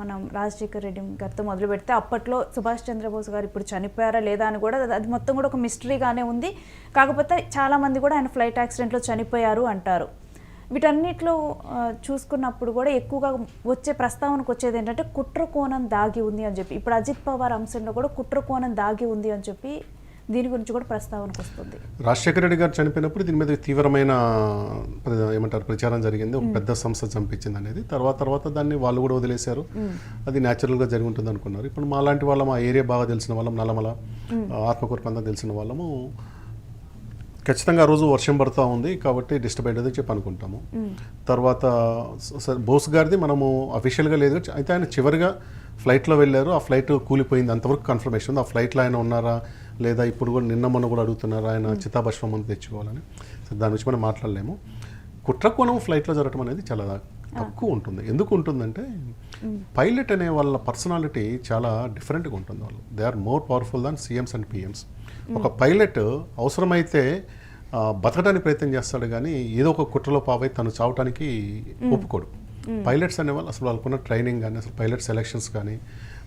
మనం రాజశేఖర్ రెడ్డి గారితో మొదలు పెడితే అప్పట్లో సుభాష్ చంద్రబోస్ గారు ఇప్పుడు చనిపోయారా లేదా అని కూడా అది మొత్తం కూడా ఒక మిస్టరీగానే ఉంది. కాకపోతే చాలామంది కూడా ఆయన ఫ్లైట్ యాక్సిడెంట్లో చనిపోయారు అంటారు. వీటన్నిటిలో చూసుకున్నప్పుడు కూడా ఎక్కువగా వచ్చే ప్రస్తావనకు వచ్చేది ఏంటంటే కుట్ర కోణం దాగి ఉంది అని చెప్పి. ఇప్పుడు అజిత్ పవార్ అంశంలో కూడా కుట్ర కోణం దాగి ఉంది అని చెప్పి దీని గురించి కూడా ప్రస్తావనకు వస్తుంది. రాజశేఖర రెడ్డి గారు చనిపోయినప్పుడు దీని మీద తీవ్రమైన ఏమంటారు ప్రచారం జరిగింది. ఒక పెద్ద సంస్థ చంపించింది అనేది. తర్వాత దాన్ని వాళ్ళు కూడా వదిలేశారు. అది న్యాచురల్గా జరిగి ఉంటుంది అనుకున్నారు. ఇప్పుడు మా లాంటి వాళ్ళం, ఆ ఏరియా బాగా తెలిసిన వాళ్ళం, నల్లమల ఆత్మకూరు పందా తెలిసిన వాళ్ళము ఖచ్చితంగా ఆ రోజు వర్షం పడుతూ ఉంది కాబట్టి డిస్టర్బ్ అయ్యేదని చెప్పి అనుకుంటాము. తర్వాత బోస్ గారిది మనము అఫీషియల్గా లేదు, అయితే ఆయన చివరిగా ఫ్లైట్లో వెళ్ళారు. ఆ ఫ్లైట్ కూలిపోయింది, అంతవరకు కన్ఫర్మేషన్ ఉంది. ఆ ఫ్లైట్లో ఆయన ఉన్నారా లేదా ఇప్పుడు కూడా నిన్న మొన్న కూడా అడుగుతున్నారు ఆయన చితాభస్మం అంతా తెచ్చుకోవాలని. సో దాని గురించి మనం మాట్లాడలేము. కుట్రకోణం ఫ్లైట్లో జరగడం అనేది చాలా తక్కువ ఉంటుంది. ఎందుకు ఉంటుందంటే పైలట్ అనే వాళ్ళ పర్సనాలిటీ చాలా డిఫరెంట్గా ఉంటుంది. వాళ్ళు they are more powerful than CMs and PMs. ఒక పైలట్ అవసరమైతే బతకడానికి ప్రయత్నం చేస్తాడు కానీ ఏదో ఒక కుట్రలో పావై తను చావటానికి ఒప్పుకోడు. పైలట్స్ అనేవాళ్ళు అసలు వాళ్ళకున్న ట్రైనింగ్ కానీ అసలు పైలట్ సెలెక్షన్స్ కానీ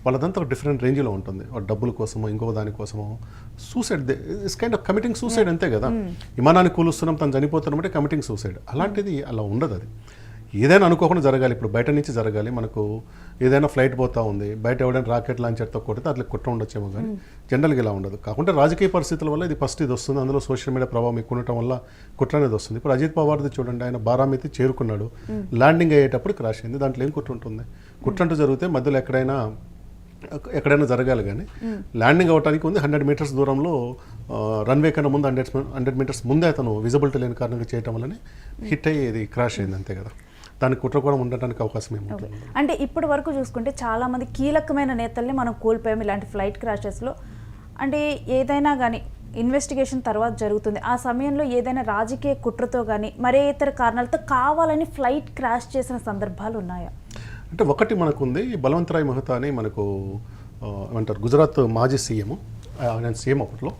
వాళ్ళదంతా ఒక డిఫరెంట్ రేంజ్లో ఉంటుంది. డబ్బుల కోసమో ఇంకొక దానికోసమో suicide it's kind of committing suicide అంతే కదా. విమానాన్ని కూలుస్తున్నాం తను చనిపోతున్నాం అంటే కమిటింగ్ సూసైడ్. అలాంటిది అలా ఉండదు. అది ఏదైనా అనుకోకుండా జరగాలి. ఇప్పుడు బయట నుంచి జరగాలి. మనకు ఏదైనా ఫ్లైట్ పోతా ఉంది, బయట ఎవడైనా రాకెట్ లాంచర్తో కొడితే అట్లా కుట్ర ఉండొచ్చేమో కానీ జనరల్గా ఇలా ఉండదు. కాకుంటే రాజకీయ పరిస్థితుల వల్ల ఇది ఫస్ట్ ఇది వస్తుంది. అందులో సోషల్ మీడియా ప్రభావం ఎక్కువ ఉండటం వల్ల కుట్ర అనేది వస్తుంది. ఇప్పుడు అజిత్ పవార్ది చూడండి, ఆయన బారామతి చేరుకున్నాడు, ల్యాండింగ్ అయ్యేటప్పుడు క్రాష్ అయింది. దాంట్లో ఏం కుట్ర ఉంటుంది? కుట్ర అంటూ జరిగితే మధ్యలో ఎక్కడైనా జరగాలి కానీ ల్యాండింగ్ అవ్వడానికి ఉంది 100 మీటర్స్ దూరంలో రన్వే కన్నా ముందు 100 మీటర్స్ ముందే అతను విజిబిలిటీ లేని కారణంగా చేయటం వల్లనే హిట్ అయ్యి ఇది క్రాష్ అయింది అంతే కదా. దానికి కుట్ర కూడా ఉండటానికి అవకాశం ఏముంటుంది? అంటే ఇప్పటి వరకు చూసుకుంటే చాలామంది కీలకమైన నేతల్ని మనం కోల్పోయాం ఇలాంటి ఫ్లైట్ క్రాషెస్లో. అంటే ఏదైనా కానీ ఇన్వెస్టిగేషన్ తర్వాత జరుగుతుంది. ఆ సమయంలో ఏదైనా రాజకీయ కుట్రతో కానీ మరే ఇతర కారణాలతో కావాలని ఫ్లైట్ క్రాష్ చేసిన సందర్భాలు ఉన్నాయా? అంటే ఒకటి మనకుంది, బలవంతరాయ్ మెహతా అని మనకు ఏమంటారు గుజరాత్ మాజీ సీఎం, ఆయన సీఎం అప్పట్లో.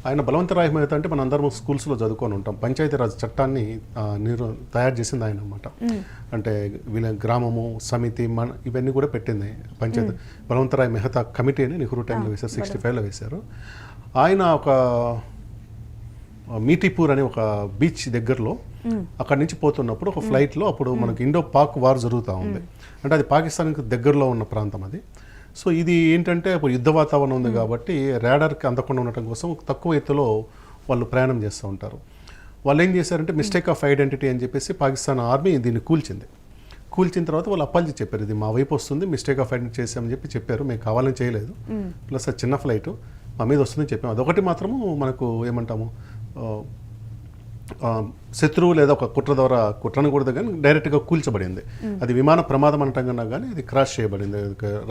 ఆయన బలవంతరాయ్ మెహతా అంటే మన అందరం స్కూల్స్లో చదువుకొని ఉంటాం. పంచాయతీరాజ్ చట్టాన్ని తయారు చేసింది ఆయన అనమాట. అంటే వీళ్ళ గ్రామము సమితి ఇవన్నీ కూడా పెట్టింది పంచాయతీ. బలవంతరాయ్ మెహతా కమిటీ అని నెహ్రూ టైంలో వేశారు, 65లో వేశారు. ఆయన ఒక మీఠీపూర్ అనే ఒక బీచ్ దగ్గరలో అక్కడి నుంచి పోతున్నప్పుడు ఒక ఫ్లైట్లో, అప్పుడు మనకి ఇండో పాక్ వార్ జరుగుతూ ఉంది, అంటే అది పాకిస్తాన్కి దగ్గరలో ఉన్న ప్రాంతం అది. సో ఇది ఏంటంటే ఇప్పుడు యుద్ధ వాతావరణం ఉంది కాబట్టి రాడార్కి అందకుండా ఉండటం కోసం తక్కువ ఎత్తులో వాళ్ళు ప్రయాణం చేస్తూ ఉంటారు. వాళ్ళు ఏం చేశారంటే మిస్టేక్ ఆఫ్ ఐడెంటిటీ అని చెప్పేసి పాకిస్తాన్ ఆర్మీ దీన్ని కూల్చిన తర్వాత వాళ్ళు అప్పాల్చి చెప్పారు, ఇది మా వైపు వస్తుంది, మిస్టేక్ ఆఫ్ ఐడెంటిటీ చేసామని చెప్పారు. మేము కావాలని చేయలేదు, ప్లస్ అది చిన్న ఫ్లైట్ మా మీద వస్తుందని చెప్పాము. అదొకటి మాత్రము మనకు ఏమంటాము శత్రువు లేదా ఒక కుట్ర ద్వారా కుట్రనకూడదు కానీ డైరెక్ట్గా కూల్చబడింది. అది విమాన ప్రమాదం అంటాం కన్నా కానీ అది క్రాష్ చేయబడింది.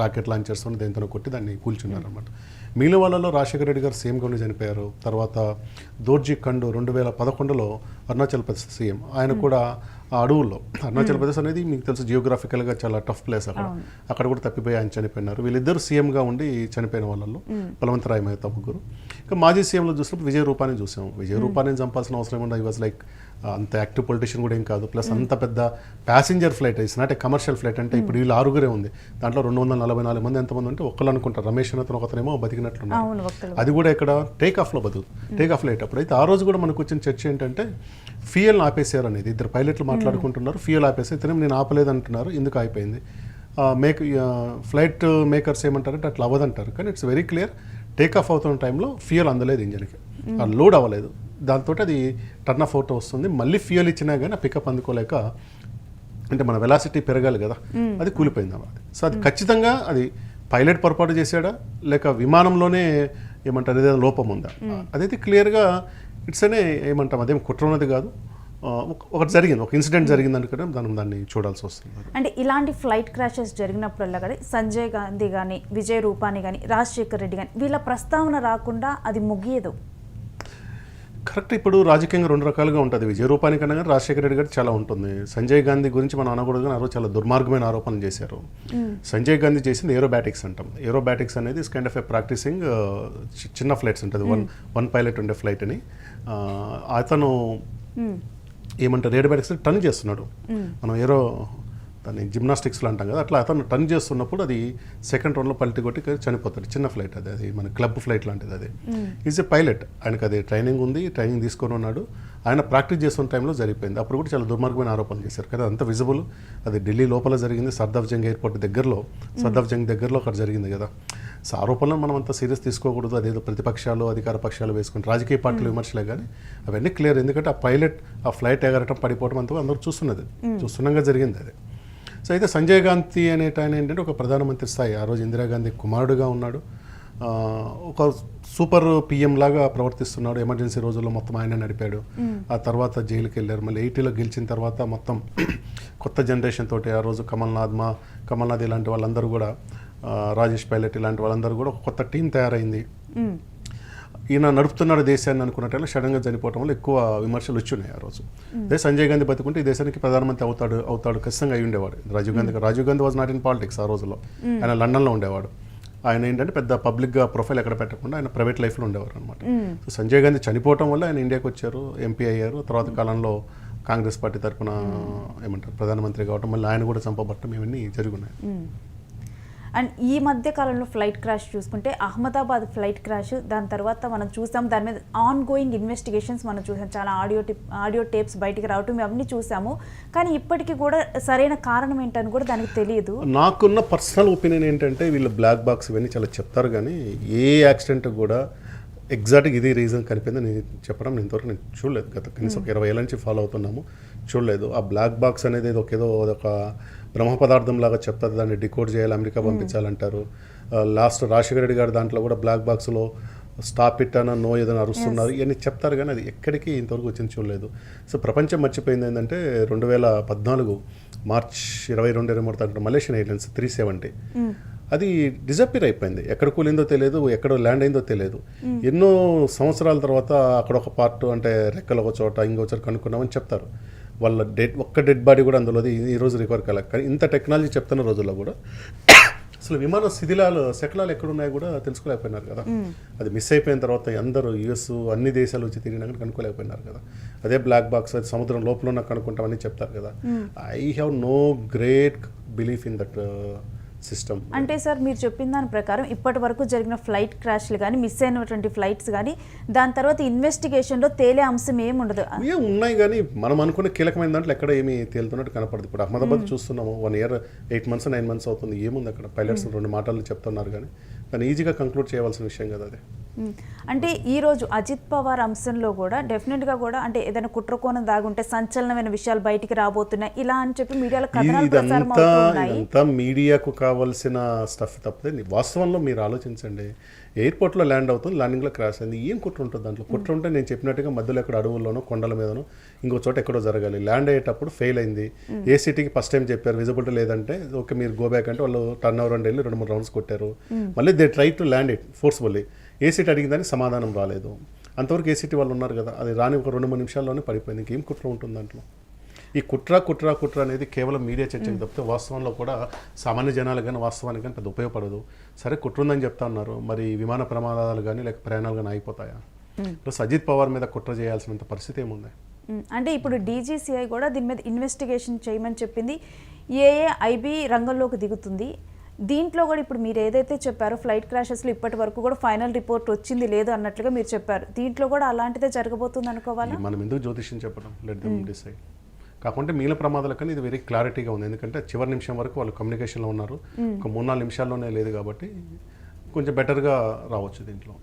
రాకెట్ లాంచర్స్ దేంతో కొట్టి దాన్ని కూల్చున్నారు అనమాట. మిగిలిన వాళ్ళలో రాజశేఖర రెడ్డి గారు సీఎంగా ఉండి చనిపోయారు. తర్వాత దోర్జీ ఖండు 2011లో అరుణాచల్ ప్రదేశ్ సీఎం, ఆయన కూడా ఆ అడవుల్లో, అరుణాచల్ ప్రదేశ్ అనేది మీకు తెలుసు జియోగ్రాఫికల్గా చాలా టఫ్ ప్లేస్, అక్కడ కూడా తప్పిపోయి ఆయన చనిపోయినారు. వీళ్ళిద్దరు సీఎంగా ఉండి చనిపోయిన వాళ్ళలో బలవంతరాయ్ మెహతా ముగ్గురు. ఇంకా మాజీ సీఎంలో చూసినప్పుడు విజయ్ రూపానీ చూసాం. విజయ్ రూపానీని చంపాల్సిన అవసరం ఏమన్నా, ఈ వాజ్ లైక్ అంత యాక్టివ్ పొలిటీషియన్ కూడా ఏం కాదు. ప్లస్ అంత పెద్ద passenger flight, it's not a commercial flight. అంటే ఇప్పుడు వీళ్ళు 6గురే ఉంది, దాంట్లో 244 మంది ఎంతమంది అంటే ఒక్కళ్ళు అనుకుంటారు. రమేష్ అతను ఒకతనేమో బతికినట్లున్నారు. అది కూడా ఇక్కడ టేక్ ఆఫ్లో టేక్ ఆఫ్ అయ్యేటప్పుడు. అయితే ఆ రోజు కూడా మనకు వచ్చిన చర్చ ఏంటంటే ఫ్యూయల్ ఆపేసారు అనేది. ఇద్దరు పైలట్లు మాట్లాడుకుంటున్నారు, ఫ్యూయల్ ఆపేసి ఇతనే నేను ఆపలేదు అంటున్నారు, ఎందుకు ఆగిపోయింది. ఫ్లైట్ మేకర్స్ ఏమంటారంటే అట్లా అవ్వదంటారు, కానీ it's very clear take off అవుతున్న టైంలో ఫ్యూయల్ అందలేదు ఇంజన్కి, లోడ్ అవ్వలేదు. దాంతో అది టర్న్ ఆఫ్ అవుట్ వస్తుంది. మళ్ళీ ఫ్యూయల్ ఇచ్చినా కానీ ఆ పికప్ అందుకోలేక, అంటే మన వెలాసిటీ పెరగాలి కదా, అది కూలిపోయింది అన్నమాట. సో అది ఖచ్చితంగా అది పైలట్ పొరపాటు చేశాడా లేక విమానంలోనే ఏమంటారు ఏదైనా లోపం ఉందా, అదైతే క్లియర్గా ఇట్స్ అనే ఏమంటాం అదేం కుట్ర ఉన్నది కాదు. ఒకటి జరిగింది, ఒక ఇన్సిడెంట్ జరిగింది అనుకుంటే దాన్ని చూడాల్సి వస్తుంది. అంటే ఇలాంటి ఫ్లైట్ క్రాషెస్ జరిగినప్పుడల్లా కానీ సంజయ్ గాంధీ కానీ విజయ్ రూపానీ కానీ రాజశేఖర్ రెడ్డి కానీ వీళ్ళ ప్రస్తావన రాకుండా అది ముగియదు. కరెక్ట్. ఇప్పుడు రాజకీయంగా 2 రకాలుగా ఉంటుంది. విజయ్ రూపానీ కన్నా కానీ రాజశేఖర రెడ్డి గారు చాలా ఉంటుంది. సంజయ్ గాంధీ గురించి మనం అనకూడదు కానీ ఆ రోజు చాలా దుర్మార్గమైన ఆరోపణలు చేశారు. సంజయ్ గాంధీ చేసింది ఏరోబ్యాటిక్స్ అంటాం. ఏరోబ్యాటిక్స్ అనేది is kind of a practising చిన్న ఫ్లైట్స్ ఉంటుంది, వన్ పైలట్ ఉండే ఫ్లైట్ అని. అతను ఏమంటారు ఏరోబ్యాటిక్స్ టర్న్ చేస్తున్నాడు. మనం దాన్ని జిమ్నాస్టిక్స్లో అంటాం కదా, అట్లా అతను టర్న్ చేస్తున్నప్పుడు అది సెకండ్ రౌండ్లో పల్టీ కొట్టి చనిపోతాడు. చిన్న ఫ్లైట్ అది మన క్లబ్ ఫ్లైట్ లాంటిది. అది ఈజ్ ఏ పైలట్, ఆయనకు అది ట్రైనింగ్ ఉంది, ట్రైనింగ్ తీసుకొని ఉన్నాడు. ఆయన ప్రాక్టీస్ చేస్తున్న టైంలో జరిగిపోయింది. అప్పుడు కూడా చాలా దుర్మార్గమైన ఆరోపణలు చేశారు కదా, అంత విజిబుల్. అది ఢిల్లీ లోపల జరిగింది, సర్దాఫ్జంగ్ ఎయిర్పోర్ట్ దగ్గరలో, సర్దాఫ్జంగ్ దగ్గరలో అక్కడ జరిగింది కదా. సో ఆరోపణలను మనం అంత సీరియస్ తీసుకోకూడదు. అదేదో ప్రతిపక్షాలు అధికార పక్షాలు వేసుకుని రాజకీయ పార్టీలు విమర్శలే కానీ అవన్నీ క్లియర్. ఎందుకంటే ఆ పైలట్ ఆ ఫ్లైట్ ఎగరటం పడిపోవడం అంతా అందరూ చూస్తుండగా జరిగింది అది. సో అయితే సంజయ్ గాంధీ అనేట ఆయన ఏంటంటే ఒక ప్రధానమంత్రి స్థాయి, ఆ రోజు ఇందిరాగాంధీ కుమారుడుగా ఉన్నాడు, ఒక సూపర్ పిఎం లాగా ప్రవర్తిస్తున్నాడు. ఎమర్జెన్సీ రోజుల్లో మొత్తం ఆయన నడిపాడు. ఆ తర్వాత జైలుకి వెళ్ళారు. మళ్ళీ 80లో గెలిచిన తర్వాత మొత్తం కొత్త జనరేషన్ తోటి ఆ రోజు కమల్నాథ్ ఇలాంటి వాళ్ళందరూ కూడా, రాజేష్ పైలట్ ఇలాంటి వాళ్ళందరూ కూడా ఒక కొత్త టీం తయారైంది. ఈయన నడుపుతున్నాడు దేశాన్ని అనుకున్న టైంలో సడన్గా చనిపోవడం వల్ల ఎక్కువ విమర్శలు వచ్చున్నాయి ఆ రోజు. అదే సంజయ్ గాంధీ బతుకుంటే ఈ దేశానికి ప్రధానమంత్రి అవుతాడు ఖచ్చితంగా అయి ఉండేవాడు. Rajiv Gandhi was not in politics ఆ రోజుల్లో. ఆయన లండన్లో ఉండేవాడు. ఆయన ఏంటంటే పెద్ద పబ్లిక్గా ప్రొఫైల్ ఎక్కడ పెట్టకుండా ఆయన ప్రైవేట్ లైఫ్లో ఉండేవారు అనమాట. సో సంజయ్ గాంధీ చనిపోవడం వల్ల ఆయన ఇండియాకి వచ్చారు, ఎంపీ అయ్యారు. తర్వాత కాలంలో కాంగ్రెస్ పార్టీ తరఫున ప్రధానమంత్రి కావటం, మళ్ళీ ఆయన కూడా చంపబట్టడం, ఇవన్నీ జరుగున్నాయి. అండ్ ఈ మధ్య కాలంలో ఫ్లైట్ క్రాష్ చూసుకుంటే అహ్మదాబాద్ ఫ్లైట్ క్రాష్, దాని తర్వాత మనం చూసాం, దాని మీద ఆన్ గోయింగ్ ఇన్వెస్టిగేషన్స్ మనం చూసాం. చాలా ఆడియో టేప్స్ బయటికి రావటం అవన్నీ చూసాము. కానీ ఇప్పటికీ కూడా సరైన కారణం ఏంటని కూడా దానికి తెలియదు. నాకున్న పర్సనల్ ఒపీనియన్ ఏంటంటే వీళ్ళు బ్లాక్ బాక్స్ ఇవన్నీ చాలా చెప్తారు, కానీ ఏ యాక్సిడెంట్ కూడా ఎగ్జాక్ట్గా ఇది రీజన్ కనిపింది నేను చెప్పడం నేను ఇంతవరకు నేను చూడలేదు. గత కనీసం ఒక 20 ఏళ్ళ నుంచి ఫాలో అవుతున్నాము, చూడలేదు. ఆ బ్లాక్ బాక్స్ అనేది ఏదో ఒక బ్రహ్మ పదార్థం లాగా చెప్తుంది, దాన్ని డికోడ్ చేయాలి, అమెరికా పంపించాలంటారు. లాస్ట్ రాజశేఖర రెడ్డి గారు దాంట్లో కూడా బ్లాక్ బాక్స్లో స్టాప్ ఇట్ అన్న నో ఏదైనా అరుస్తున్నారు, ఇవన్నీ చెప్తారు, కానీ అది ఎక్కడికి ఇంతవరకు వచ్చింది చూడలేదు. సో ప్రపంచం మర్చిపోయింది ఏంటంటే 2014 మార్చ్ 22 మలేషియన్ ఎయిర్లైన్స్ 370 అది డిజపీర్ అయిపోయింది. ఎక్కడ కూలిందో తెలియదు, ఎక్కడ ల్యాండ్ అయిందో తెలియదు. ఎన్నో సంవత్సరాల తర్వాత అక్కడ ఒక పార్ట్ అంటే రెక్కలు ఒక చోట ఇంకో చోట కనుక్కున్నామని చెప్తారు. వాళ్ళ ఒక్క డెడ్ బాడీ కూడా అందులో ఈ రోజు రికవర్ కాలేదు. కానీ ఇంత టెక్నాలజీ చెప్తున్న రోజుల్లో కూడా అసలు విమాన శకలాలు ఎక్కడున్నాయో కూడా తెలుసుకోలేకపోయినారు కదా. అది మిస్ అయిపోయిన తర్వాత అందరూ యుఎస్ అన్ని దేశాలు వచ్చి తిరిగినా కానీ కనుక్కోలేకపోయినారు కదా. అదే బ్లాక్ బాక్స్ అది సముద్రం లోపల ఉన్న కనుక్కుంటామని చెప్తారు కదా. I have no great belief in that system. అంటే సార్ మీరు చెప్పిన దాని ప్రకారం ఇప్పటి వరకు జరిగిన ఫ్లైట్ క్రాష్లు కానీ మిస్ అయినటువంటి ఫ్లైట్స్ కానీ దాని తర్వాత ఇన్వెస్టిగేషన్లో తేలే అంశం ఏమి ఉండదు. ఉన్నాయి కానీ మనం అనుకున్న కీలకమైన దాంట్లో ఎక్కడ ఏమి తేలుతున్నట్టు కనపడదు. ఇప్పుడు అహ్మదాబాద్ చూస్తున్నాము, 1 year 8 months 9 months అవుతుంది. ఏముంది అక్కడ పైలట్స్ 2 మాటలు చెప్తున్నారు, కానీ ఈజీగా కంక్లూడ్ చేయవలసిన విషయం కదా అది. అంటే ఈరోజు అజిత్ పవార్ అంశంలో కూడా డెఫినెట్గా కూడా అంటే ఏదైనా కుట్రకోణం దాగుంటే సంచలనమైన విషయాలు బయటికి రాబోతున్నాయి ఇలా అని చెప్పి మీడియాలో కథనాలు ప్రచారం అవుతున్నాయి. ఇదంతా మీడియాకు కావాల్సిన స్టఫ్ తప్పితే వాస్తవంలో మీరు ఆలోచించండి. ఎయిర్పోర్ట్లో ల్యాండ్ అవుతుంది, ల్యాండింగ్లో క్రాష్ అయింది. ఏం కుట్ర ఉంటుంది దాంట్లో? కుట్ర ఉంటే నేను చెప్పినట్టుగా మధ్యలో ఎక్కడ అడవుల్లోనో కొండల మీదనో ఇంకో చోట ఎక్కడో జరగాలి. ల్యాండ్ అయ్యేటప్పుడు ఫెయిల్ అయింది. ఏసీటీకి ఫస్ట్ టైం చెప్పారు విజిబిలిటీ లేదంటే ఓకే మీరు గో బ్యాక్ అంటే వాళ్ళు టర్న్ ఓవర్ అండ్ వెళ్ళి 2-3 రౌండ్స్ కొట్టారు. మళ్ళీ they try to land it forcefully. ACT అడిగిన దానికి సమాధానం రాలేదు. అంతవరకు ఏసీటీ వాళ్ళు ఉన్నారు కదా, అది రాని ఒక 2-3 నిమిషాల్లోనే పడిపోయింది. ఇంకేం కుట్ర ఉంటుంది దాంట్లో? ఈ కుట్ర అనేది కేవలం మీడియా చర్చకు తప్పితే వాస్తవంలో కూడా సామాన్య జనాలు కానీ వాస్తవానికి కానీ పెద్ద ఉపయోగపడదు. సరే కుట్ర ఉందని చెప్తా ఉన్నారు, మరి విమాన ప్రమాదాలు కానీ లేక ప్రయాణాలు కానీ ఆగిపోతాయా? ప్లస్ అజిత్ పవార్ మీద కుట్ర చేయాల్సినంత పరిస్థితి ఏముంది? అంటే ఇప్పుడు డీజీసీఐ కూడా దీని మీద ఇన్వెస్టిగేషన్ చేయమని చెప్పింది. ఐబీ రంగంలోకి దిగుతుంది. దీంట్లో కూడా ఇప్పుడు మీరు ఏదైతే చెప్పారో ఫ్లైట్ క్రాషెస్లో ఇప్పటి వరకు కూడా ఫైనల్ రిపోర్ట్ వచ్చింది లేదు అన్నట్లుగా మీరు చెప్పారు. దీంట్లో కూడా అలాంటిదే జరగబోతుంది అనుకోవాలా? మనం ఎందుకు జ్యోతిష్యం చెప్పడం, లెట్ దెమ్ డిసైడ్. కాకుంటే మిగిలిన ప్రమాదాల కానీ ఇది వెరీ క్లారిటీగా ఉంది. ఎందుకంటే చివరి నిమిషం వరకు వాళ్ళు కమ్యూనికేషన్లో ఉన్నారు. ఒక 3-4 నిమిషాల్లోనే లేదు కాబట్టి కొంచెం బెటర్గా రావచ్చు దీంట్లో.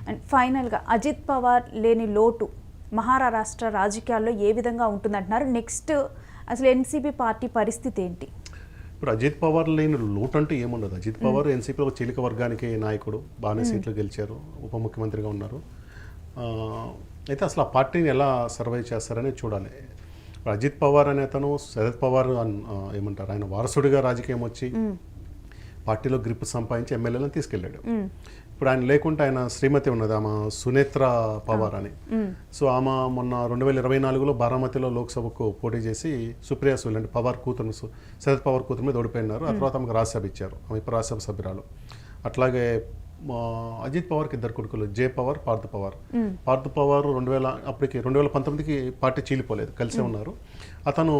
అండ్ ఫైనల్గా అజిత్ పవార్ లేని లోటు మహారాష్ట్ర రాజకీయాల్లో ఏ విధంగా ఉంటుందంటున్నారు? నెక్స్ట్ అసలు ఎన్సీపీ పార్టీ పరిస్థితి ఏంటి? ఇప్పుడు అజిత్ పవార్ లేని లోటు అంటే ఏముండదు. అజిత్ పవార్ ఎన్సీపీలో ఒక చీలిక వర్గానికి నాయకుడు, బాగానే సీట్లు గెలిచారు, ఉప ముఖ్యమంత్రిగా ఉన్నారు. అయితే అసలు ఆ పార్టీని ఎలా సర్వైవ్ చేస్తారని చూడాలి. అజిత్ పవార్ అనే అతను శరద్ పవార్ ఏమంటారు ఆయన వారసుడిగా రాజకీయం వచ్చి పార్టీలో గ్రిప్ సంపాదించి ఎమ్మెల్యేలను తీసుకెళ్ళాడు. ఇప్పుడు ఆయన లేకుంటే ఆయన శ్రీమతి ఉన్నది, ఆమె సునేత్ర పవార్ అని. సో ఆమె మొన్న 2024లో బారామతిలో లోక్సభకు పోటీ చేసి సుప్రియా సులే అంటే పవార్ కూతురు శరద్ పవార్ కూతురు మీద ఓడిపోయినారు. ఆ తర్వాత ఆమెకు రాజ్యసభ ఇచ్చారు, ఆమె ఇప్పుడు రాజ్యసభ సభ్యురాలు. అట్లాగే అజిత్ పవార్కి 2 కొడుకులు, జే పవార్, పార్థ్ పవార్. పార్థ్ పవార్ 2019కి పార్టీ చీలిపోలేదు, కలిసే ఉన్నారు. అతను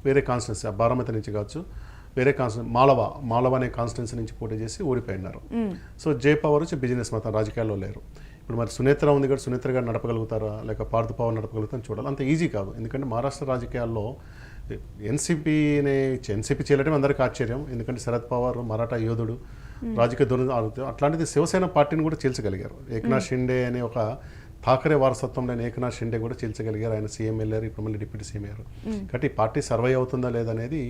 వేరే కాన్స్టిట్యున్సీ బారామతి నుంచి కావచ్చు, వేరే కాన్స్టిట్యూన్సీ మాలవ అనే కాన్స్టిట్యున్సీ నుంచి పోటీ చేసి ఓడిపోయినారు. సో జే పవర్ వచ్చి బిజినెస్ మొత్తం రాజకీయాల్లో లేరు. ఇప్పుడు మరి సునేత్ర ఉంది కదా, సునేత్ర గారు నడపగలుగుతారా లేక పార్థ్ పవర్ నడపగలుగుతారని చూడాలి. అంత ఈజీ కాదు, ఎందుకంటే మహారాష్ట్ర రాజకీయాల్లో ఎన్సీపీ చేయడం అందరికీ ఆశ్చర్యం, ఎందుకంటే శరద్ పవార్ మరాఠా యోధుడు, రాజకీయ దూరం అట్లాంటిది శివసేన పార్టీని కూడా చీల్చగలిగారు. ఏక్నాథ్ షిండే అనే ఒక ఠాకరే వారసత్వంలో ఏకనాథ్ షిండే కూడా చీల్చగలిగారు. ఆయన సీఎం వెళ్ళారు, ఇప్పుడు మళ్ళీ డిప్యూటీ సీఎం అయ్యారు. కాబట్టి ఈ పార్టీ సర్వైవ్ అవుతుందా లేదనేది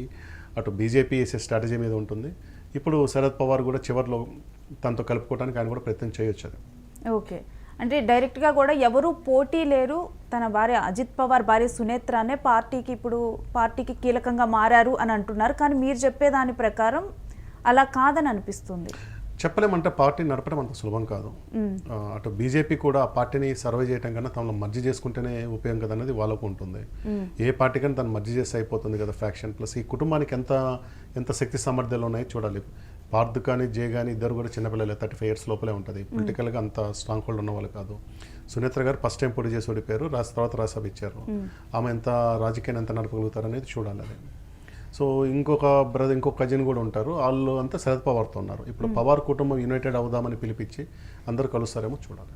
అటు బీజేపీ వేసే స్ట్రాటజీ మీద ఉంటుంది. ఇప్పుడు శరద్ పవార్ కూడా చివరిలో తనతో కలుపుకోవడానికి ఆయన కూడా ప్రయత్నం చేయొచ్చు. అది ఓకే, అంటే డైరెక్ట్గా కూడా ఎవరు పోటీ లేరు, తన భార్య అజిత్ పవార్ భార్య సునేత్రానే పార్టీకి కీలకంగా మారారు అని అంటున్నారు. కానీ మీరు చెప్పే దాని ప్రకారం అలా కాదని అనిపిస్తుంది. చెప్పలేమంటే పార్టీ నడపడం అంత సులభం కాదు. అటు బీజేపీ కూడా ఆ పార్టీని సర్వే చేయడం కన్నా తమలో మర్జీ చేసుకుంటేనే ఉపయోగం కదా అనేది వాళ్ళకు ఉంటుంది. ఏ పార్టీ కానీ తను మర్జీ చేస్తే అయిపోతుంది కదా ఫ్యాక్షన్. ప్లస్ ఈ కుటుంబానికి ఎంత శక్తి సామర్థ్యాలు ఉన్నాయో చూడాలి. పార్థ్ కానీ జే కానీ ఇద్దరు కూడా చిన్నపిల్లలే, 35 years లోపలే ఉంటుంది. పొలిటికల్గా అంత స్ట్రాంగ్ హోల్డ్ ఉన్న వాళ్ళు కాదు. సునేత్ర గారు ఫస్ట్ టైం పోటీ చేసి ఓడిపోయారు, తర్వాత రాజ్యసభ ఇచ్చారు. ఆమె ఎంత రాజకీయాన్ని ఎంత నడపగలుగుతారు అనేది చూడాలి. అది సో ఇంకొక కజిన్ కూడా ఉంటారు, వాళ్ళు అంతా శరద్ పవార్తో ఉన్నారు. ఇప్పుడు పవార్ కుటుంబం యునైటెడ్ అవుదామని పిలిపించి అందరూ కలుస్తారేమో చూడాలి.